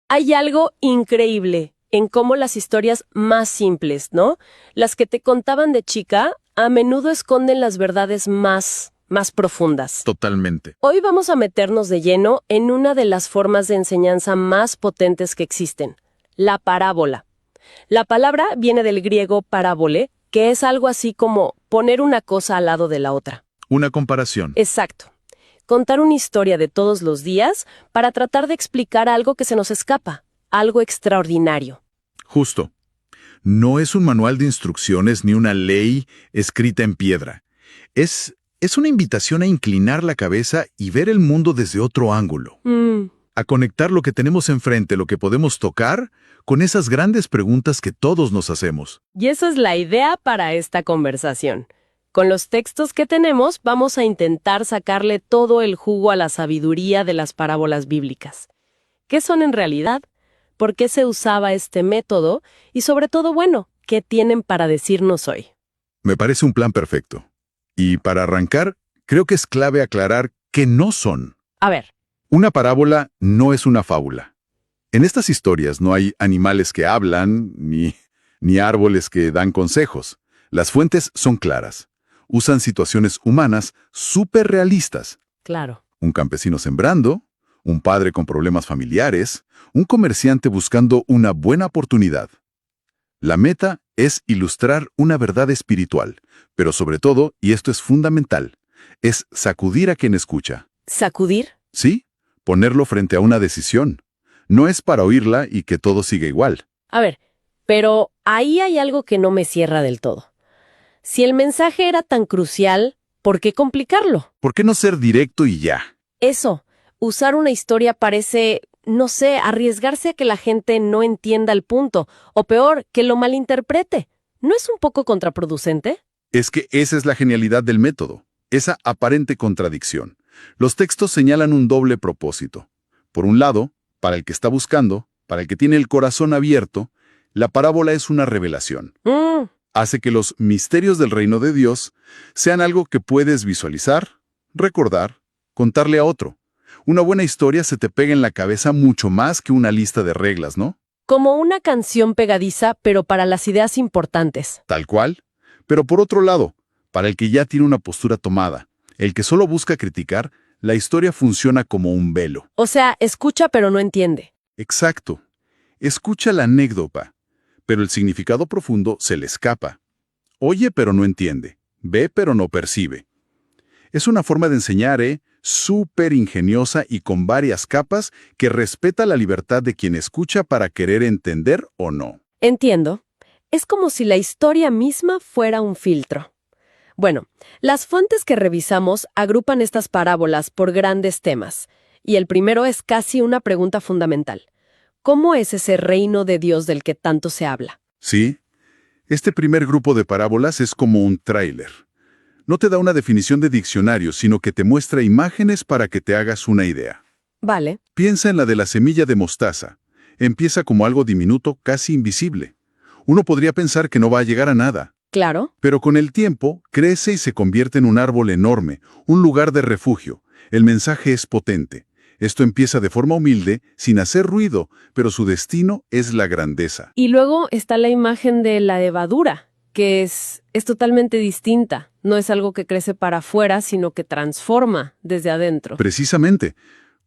Hay algo increíble en cómo las historias más simples, ¿no? Las que te contaban de chica, a menudo esconden las verdades más profundas. Totalmente. Hoy vamos a meternos de lleno en una de las formas de enseñanza más potentes que existen, la parábola. La palabra viene del griego parábole, que es algo así como poner una cosa al lado de la otra. Una comparación. Exacto. Contar una historia de todos los días para tratar de explicar algo que se nos escapa, algo extraordinario. Justo. No es un manual de instrucciones ni una ley escrita en piedra. Es una invitación a inclinar la cabeza y ver el mundo desde otro ángulo. A conectar lo que tenemos enfrente, lo que podemos tocar, con esas grandes preguntas que todos nos hacemos. Y esa es la idea para esta conversación. Con los textos que tenemos, vamos a intentar sacarle todo el jugo a la sabiduría de las parábolas bíblicas. ¿Qué son en realidad? ¿Por qué se usaba este método? Y sobre todo, bueno, ¿qué tienen para decirnos hoy? Me parece un plan perfecto. Y para arrancar, creo que es clave aclarar qué no son. A ver. Una parábola no es una fábula. En estas historias no hay animales que hablan, ni árboles que dan consejos. Las fuentes son claras. Usan situaciones humanas súper realistas. Claro. Un campesino sembrando, un padre con problemas familiares, un comerciante buscando una buena oportunidad. La meta es ilustrar una verdad espiritual, pero sobre todo, y esto es fundamental, es sacudir a quien escucha. ¿Sacudir? Sí, ponerlo frente a una decisión. No es para oírla y que todo siga igual. A ver, pero ahí hay algo que no me cierra del todo. Si el mensaje era tan crucial, ¿por qué complicarlo? ¿Por qué no ser directo y ya? Eso, usar una historia parece, no sé, arriesgarse a que la gente no entienda el punto, o peor, que lo malinterprete. ¿No es un poco contraproducente? Es que esa es la genialidad del método, esa aparente contradicción. Los textos señalan un doble propósito. Por un lado, para el que está buscando, para el que tiene el corazón abierto, la parábola es una revelación. Hace que los misterios del reino de Dios sean algo que puedes visualizar, recordar, contarle a otro. Una buena historia se te pega en la cabeza mucho más que una lista de reglas, ¿no? Como una canción pegadiza, pero para las ideas importantes. Tal cual. Pero por otro lado, para el que ya tiene una postura tomada, el que solo busca criticar, la historia funciona como un velo. O sea, escucha pero no entiende. Exacto. Escucha la anécdota, pero el significado profundo se le escapa. Oye pero no entiende. Ve pero no percibe. Es una forma de enseñar, súper ingeniosa y con varias capas que respeta la libertad de quien escucha para querer entender o no. Entiendo. Es como si la historia misma fuera un filtro. Bueno, las fuentes que revisamos agrupan estas parábolas por grandes temas, y el primero es casi una pregunta fundamental. ¿Cómo es ese reino de Dios del que tanto se habla? Sí, este primer grupo de parábolas es como un tráiler. No te da una definición de diccionario, sino que te muestra imágenes para que te hagas una idea. Vale. Piensa en la de la semilla de mostaza. Empieza como algo diminuto, casi invisible. Uno podría pensar que no va a llegar a nada. Claro. Pero con el tiempo, crece y se convierte en un árbol enorme, un lugar de refugio. El mensaje es potente. Esto empieza de forma humilde, sin hacer ruido, pero su destino es la grandeza. Y luego está la imagen de la levadura, que es totalmente distinta. No es algo que crece para afuera, sino que transforma desde adentro. Precisamente,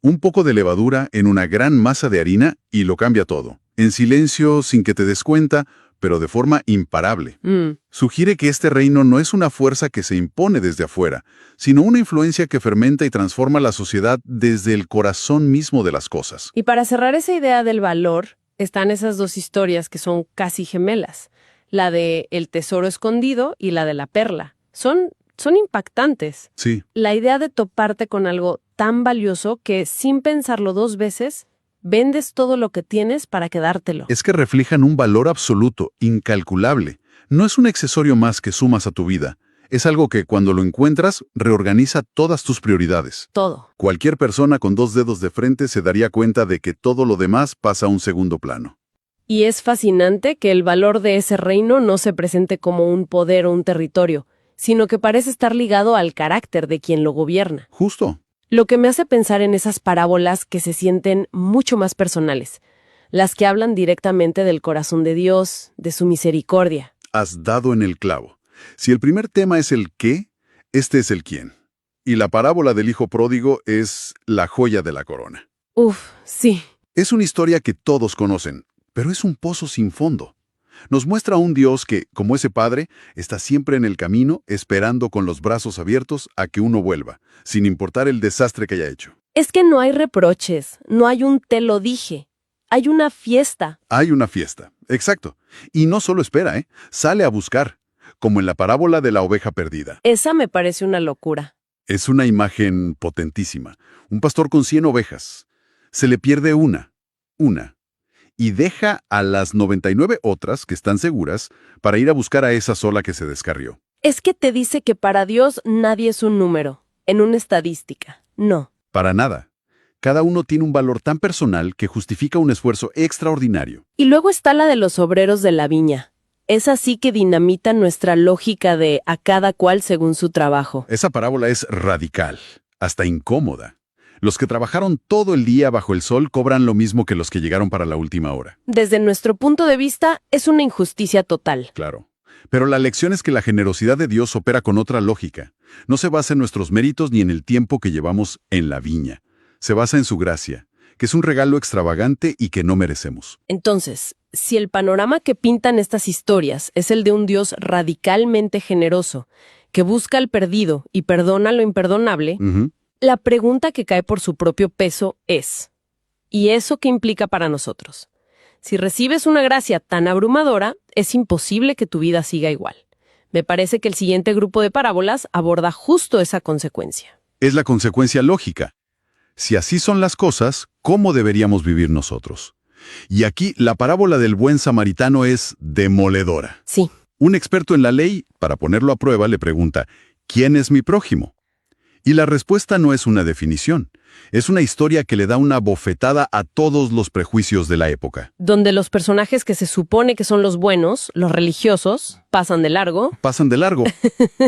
un poco de levadura en una gran masa de harina y lo cambia todo. En silencio, sin que te des cuenta, pero de forma imparable. Sugiere que este reino no es una fuerza que se impone desde afuera, sino una influencia que fermenta y transforma la sociedad desde el corazón mismo de las cosas. Y para cerrar esa idea del valor, están esas dos historias que son casi gemelas. La de el tesoro escondido y la de la perla. Son impactantes. Sí. La idea de toparte con algo tan valioso que, sin pensarlo dos veces, vendes todo lo que tienes para quedártelo. Es que reflejan un valor absoluto, incalculable. No es un accesorio más que sumas a tu vida. Es algo que, cuando lo encuentras, reorganiza todas tus prioridades. Todo. Cualquier persona con 2 dedos de frente se daría cuenta de que todo lo demás pasa a un segundo plano. Y es fascinante que el valor de ese reino no se presente como un poder o un territorio, sino que parece estar ligado al carácter de quien lo gobierna. Justo. Lo que me hace pensar en esas parábolas que se sienten mucho más personales. las que hablan directamente del corazón de Dios, de su misericordia. Has dado en el clavo. Si el primer tema es el qué, este es el quién. Y la parábola del hijo pródigo es la joya de la corona. Uf, sí. Es una historia que todos conocen, pero es un pozo sin fondo. Nos muestra a un Dios que, como ese padre, está siempre en el camino, esperando con los brazos abiertos a que uno vuelva, sin importar el desastre que haya hecho. Es que no hay reproches, no hay un te lo dije. Hay una fiesta. Hay una fiesta, exacto. Y no solo espera, sale a buscar, como en la parábola de la oveja perdida. Esa me parece una locura. Es una imagen potentísima. Un pastor con 100 ovejas. Se le pierde una. Y deja a las 99 otras, que están seguras, para ir a buscar a esa sola que se descarrió. Es que te dice que para Dios nadie es un número, en una estadística. No. Para nada. Cada uno tiene un valor tan personal que justifica un esfuerzo extraordinario. Y luego está la de los obreros de la viña. Es así que dinamita nuestra lógica de a cada cual según su trabajo. Esa parábola es radical, hasta incómoda. Los que trabajaron todo el día bajo el sol cobran lo mismo que los que llegaron para la última hora. Desde nuestro punto de vista, es una injusticia total. Claro. Pero la lección es que la generosidad de Dios opera con otra lógica. No se basa en nuestros méritos ni en el tiempo que llevamos en la viña. Se basa en su gracia, que es un regalo extravagante y que no merecemos. Entonces, si el panorama que pintan estas historias es el de un Dios radicalmente generoso, que busca al perdido y perdona lo imperdonable, la pregunta que cae por su propio peso es, ¿y eso qué implica para nosotros? Si recibes una gracia tan abrumadora, es imposible que tu vida siga igual. Me parece que el siguiente grupo de parábolas aborda justo esa consecuencia. Es la consecuencia lógica. Si así son las cosas, ¿cómo deberíamos vivir nosotros? Y aquí la parábola del buen samaritano es demoledora. Sí. Un experto en la ley, para ponerlo a prueba, le pregunta, ¿quién es mi prójimo? Y la respuesta no es una definición. Es una historia que le da una bofetada a todos los prejuicios de la época. Donde los personajes que se supone que son los buenos, los religiosos, pasan de largo. Pasan de largo.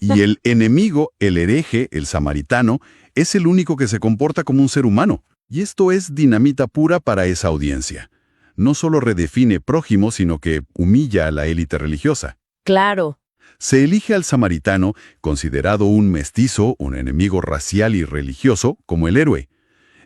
Y el enemigo, el hereje, el samaritano, es el único que se comporta como un ser humano. Y esto es dinamita pura para esa audiencia. No solo redefine prójimo, sino que humilla a la élite religiosa. Claro. Se elige al samaritano, considerado un mestizo, un enemigo racial y religioso, como el héroe.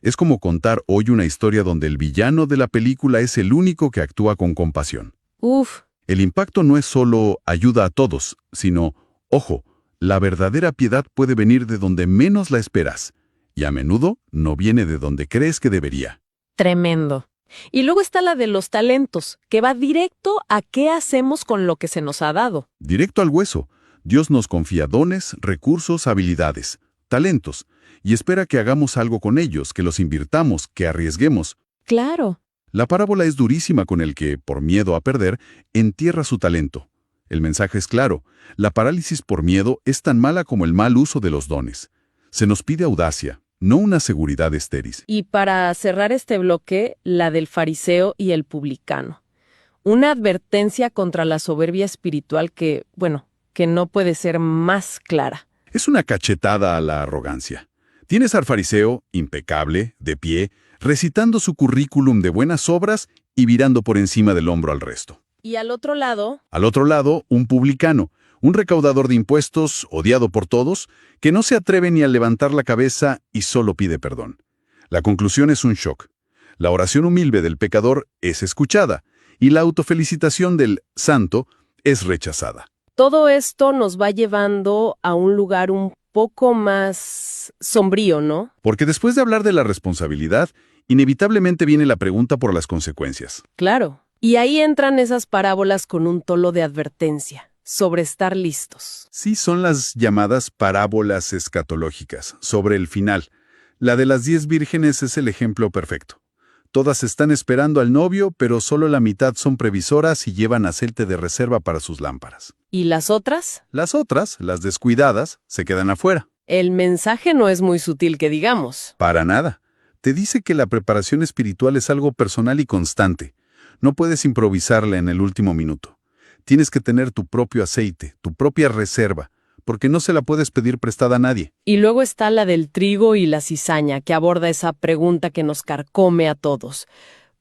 Es como contar hoy una historia donde el villano de la película es el único que actúa con compasión. Uf. El impacto no es solo ayuda a todos, sino, ojo, la verdadera piedad puede venir de donde menos la esperas, y a menudo no viene de donde crees que debería. Tremendo. Y luego está la de los talentos, que va directo a qué hacemos con lo que se nos ha dado. Directo al hueso. Dios nos confía dones, recursos, habilidades, talentos, y espera que hagamos algo con ellos, que los invirtamos, que arriesguemos. Claro. La parábola es durísima con el que, por miedo a perder, entierra su talento. El mensaje es claro. La parálisis por miedo es tan mala como el mal uso de los dones. Se nos pide audacia, no una seguridad estéril. Y para cerrar este bloque, la del fariseo y el publicano. Una advertencia contra la soberbia espiritual que no puede ser más clara. Es una cachetada a la arrogancia. Tienes al fariseo, impecable, de pie, recitando su currículum de buenas obras y virando por encima del hombro al resto. Y al otro lado... Al otro lado, un publicano, un recaudador de impuestos, odiado por todos, que no se atreve ni a levantar la cabeza y solo pide perdón. La conclusión es un shock. La oración humilde del pecador es escuchada, y la autofelicitación del santo es rechazada. Todo esto nos va llevando a un lugar un poco más sombrío, ¿no? Porque después de hablar de la responsabilidad, inevitablemente viene la pregunta por las consecuencias. Claro. Y ahí entran esas parábolas con un tono de advertencia, sobre estar listos. Sí, son las llamadas parábolas escatológicas, sobre el final. La de las 10 vírgenes es el ejemplo perfecto. Todas están esperando al novio, pero solo la mitad son previsoras y llevan aceite de reserva para sus lámparas. ¿Y las otras? Las otras, las descuidadas, se quedan afuera. El mensaje no es muy sutil que digamos. Para nada. Te dice que la preparación espiritual es algo personal y constante. No puedes improvisarla en el último minuto. Tienes que tener tu propio aceite, tu propia reserva, porque no se la puedes pedir prestada a nadie. Y luego está la del trigo y la cizaña, que aborda esa pregunta que nos carcome a todos.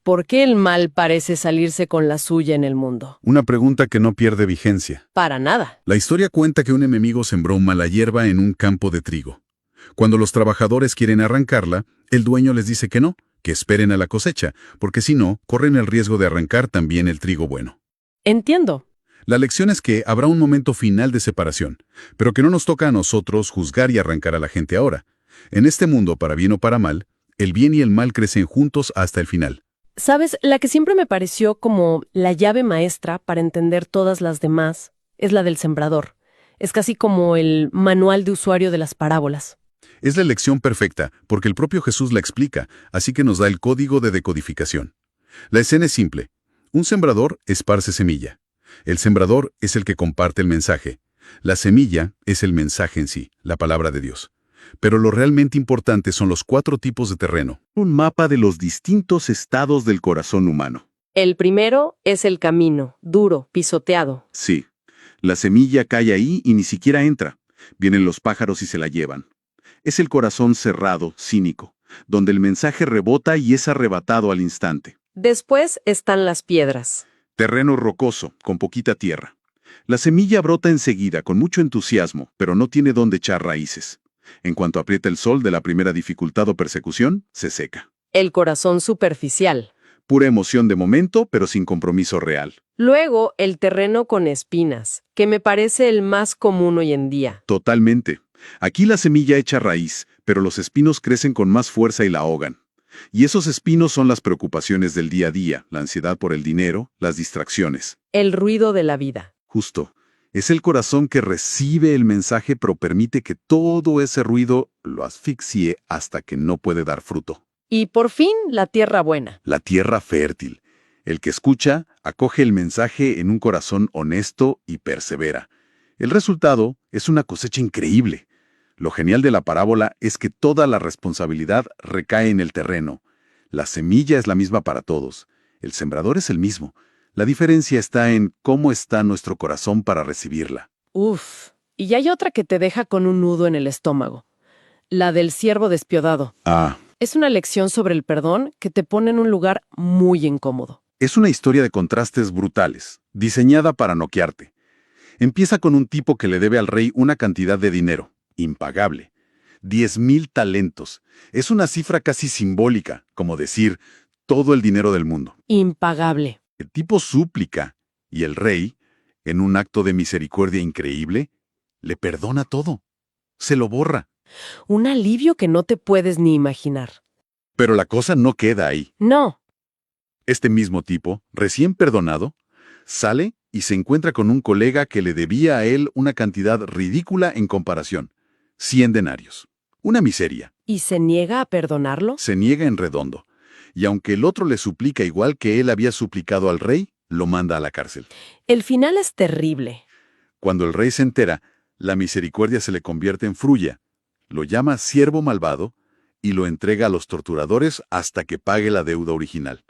¿Por qué el mal parece salirse con la suya en el mundo? Una pregunta que no pierde vigencia. Para nada. La historia cuenta que un enemigo sembró mala hierba en un campo de trigo. Cuando los trabajadores quieren arrancarla, el dueño les dice que no, que esperen a la cosecha, porque si no, corren el riesgo de arrancar también el trigo bueno. Entiendo. La lección es que habrá un momento final de separación, pero que no nos toca a nosotros juzgar y arrancar a la gente ahora. En este mundo, para bien o para mal, el bien y el mal crecen juntos hasta el final. ¿Sabes? La que siempre me pareció como la llave maestra para entender todas las demás es la del sembrador. Es casi como el manual de usuario de las parábolas. Es la lección perfecta, porque el propio Jesús la explica, así que nos da el código de decodificación. La escena es simple. Un sembrador esparce semilla. El sembrador es el que comparte el mensaje. La semilla es el mensaje en sí, la palabra de Dios. Pero lo realmente importante son los 4 tipos de terreno. Un mapa de los distintos estados del corazón humano. El primero es el camino, duro, pisoteado. Sí, la semilla cae ahí y ni siquiera entra. Vienen los pájaros y se la llevan. Es el corazón cerrado, cínico, donde el mensaje rebota y es arrebatado al instante. Después están las piedras. Terreno rocoso, con poquita tierra. La semilla brota enseguida, con mucho entusiasmo, pero no tiene dónde echar raíces. En cuanto aprieta el sol de la primera dificultad o persecución, se seca. El corazón superficial. Pura emoción de momento, pero sin compromiso real. Luego, el terreno con espinas, que me parece el más común hoy en día. Totalmente. Aquí la semilla echa raíz, pero los espinos crecen con más fuerza y la ahogan. Y esos espinos son las preocupaciones del día a día, la ansiedad por el dinero, las distracciones. El ruido de la vida. Justo. Es el corazón que recibe el mensaje, pero permite que todo ese ruido lo asfixie hasta que no puede dar fruto. Y por fin, la tierra buena. La tierra fértil. El que escucha, acoge el mensaje en un corazón honesto y persevera. El resultado es una cosecha increíble. Lo genial de la parábola es que toda la responsabilidad recae en el terreno. La semilla es la misma para todos. El sembrador es el mismo. La diferencia está en cómo está nuestro corazón para recibirla. Uf. Y hay otra que te deja con un nudo en el estómago. La del siervo despiadado. Es una lección sobre el perdón que te pone en un lugar muy incómodo. Es una historia de contrastes brutales, diseñada para noquearte. Empieza con un tipo que le debe al rey una cantidad de dinero, impagable. 10,000 talentos. Es una cifra casi simbólica, como decir, todo el dinero del mundo. Impagable. El tipo súplica, y el rey, en un acto de misericordia increíble, le perdona todo. Se lo borra. Un alivio que no te puedes ni imaginar. Pero la cosa no queda ahí. No. Este mismo tipo, recién perdonado, sale y se encuentra con un colega que le debía a él una cantidad ridícula en comparación. 100 denarios. Una miseria. ¿Y se niega a perdonarlo? Se niega en redondo. Y aunque el otro le suplica igual que él había suplicado al rey, lo manda a la cárcel. El final es terrible. Cuando el rey se entera, la misericordia se le convierte en furia, lo llama siervo malvado y lo entrega a los torturadores hasta que pague la deuda original,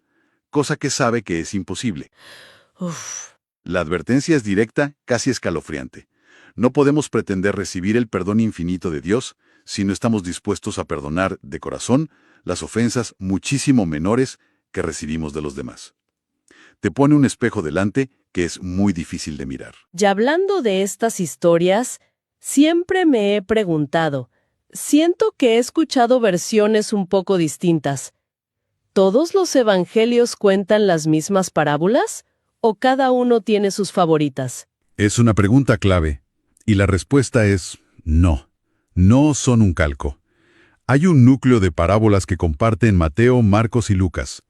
cosa que sabe que es imposible. Uf. La advertencia es directa, casi escalofriante. No podemos pretender recibir el perdón infinito de Dios si no estamos dispuestos a perdonar de corazón las ofensas muchísimo menores que recibimos de los demás. Te pone un espejo delante que es muy difícil de mirar. Y hablando de estas historias, siempre me he preguntado, siento que he escuchado versiones un poco distintas. ¿Todos los evangelios cuentan las mismas parábolas? ¿O cada uno tiene sus favoritas? Es una pregunta clave, y la respuesta es no. No son un calco. Hay un núcleo de parábolas que comparten Mateo, Marcos y Lucas.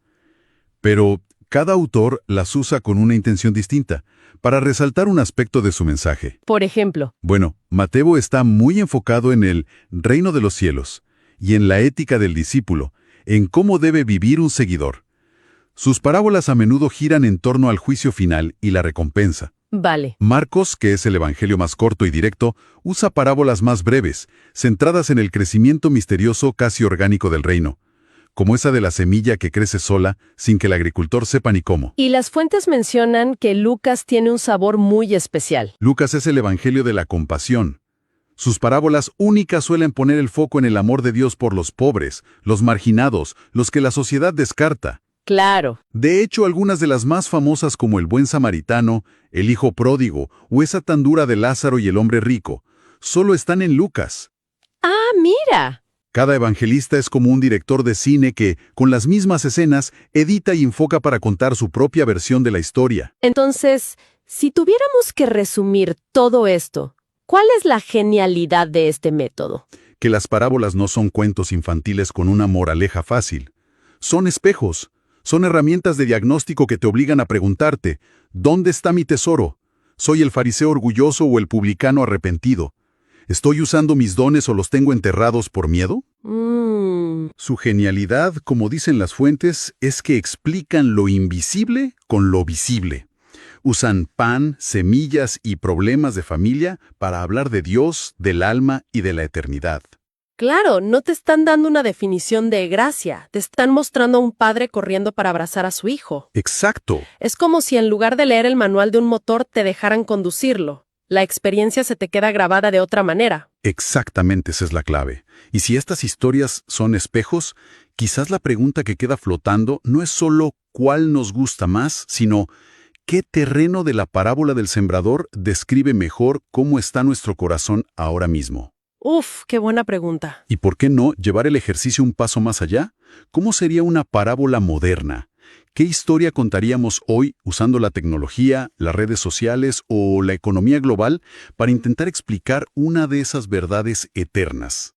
Pero cada autor las usa con una intención distinta, para resaltar un aspecto de su mensaje. Por ejemplo. Bueno, Mateo está muy enfocado en el reino de los cielos y en la ética del discípulo, en cómo debe vivir un seguidor. Sus parábolas a menudo giran en torno al juicio final y la recompensa. Vale. Marcos, que es el evangelio más corto y directo, usa parábolas más breves, centradas en el crecimiento misterioso casi orgánico del reino, como esa de la semilla que crece sola, sin que el agricultor sepa ni cómo. Y las fuentes mencionan que Lucas tiene un sabor muy especial. Lucas es el evangelio de la compasión. Sus parábolas únicas suelen poner el foco en el amor de Dios por los pobres, los marginados, los que la sociedad descarta. Claro. De hecho, algunas de las más famosas como el buen samaritano, el hijo pródigo o esa tan dura de Lázaro y el hombre rico, solo están en Lucas. Ah, mira. Cada evangelista es como un director de cine que, con las mismas escenas, edita y enfoca para contar su propia versión de la historia. Entonces, si tuviéramos que resumir todo esto, ¿cuál es la genialidad de este método? Que las parábolas no son cuentos infantiles con una moraleja fácil. Son espejos, son herramientas de diagnóstico que te obligan a preguntarte, ¿dónde está mi tesoro? ¿Soy el fariseo orgulloso o el publicano arrepentido? ¿Estoy usando mis dones o los tengo enterrados por miedo? Su genialidad, como dicen las fuentes, es que explican lo invisible con lo visible. Usan pan, semillas y problemas de familia para hablar de Dios, del alma y de la eternidad. Claro, no te están dando una definición de gracia, te están mostrando a un padre corriendo para abrazar a su hijo. Exacto. Es como si en lugar de leer el manual de un motor te dejaran conducirlo. La experiencia se te queda grabada de otra manera. Exactamente, esa es la clave. Y si estas historias son espejos, quizás la pregunta que queda flotando no es solo cuál nos gusta más, sino ¿qué terreno de la parábola del sembrador describe mejor cómo está nuestro corazón ahora mismo? Uf, qué buena pregunta. ¿Y por qué no llevar el ejercicio un paso más allá? ¿Cómo sería una parábola moderna? ¿Qué historia contaríamos hoy usando la tecnología, las redes sociales o la economía global para intentar explicar una de esas verdades eternas?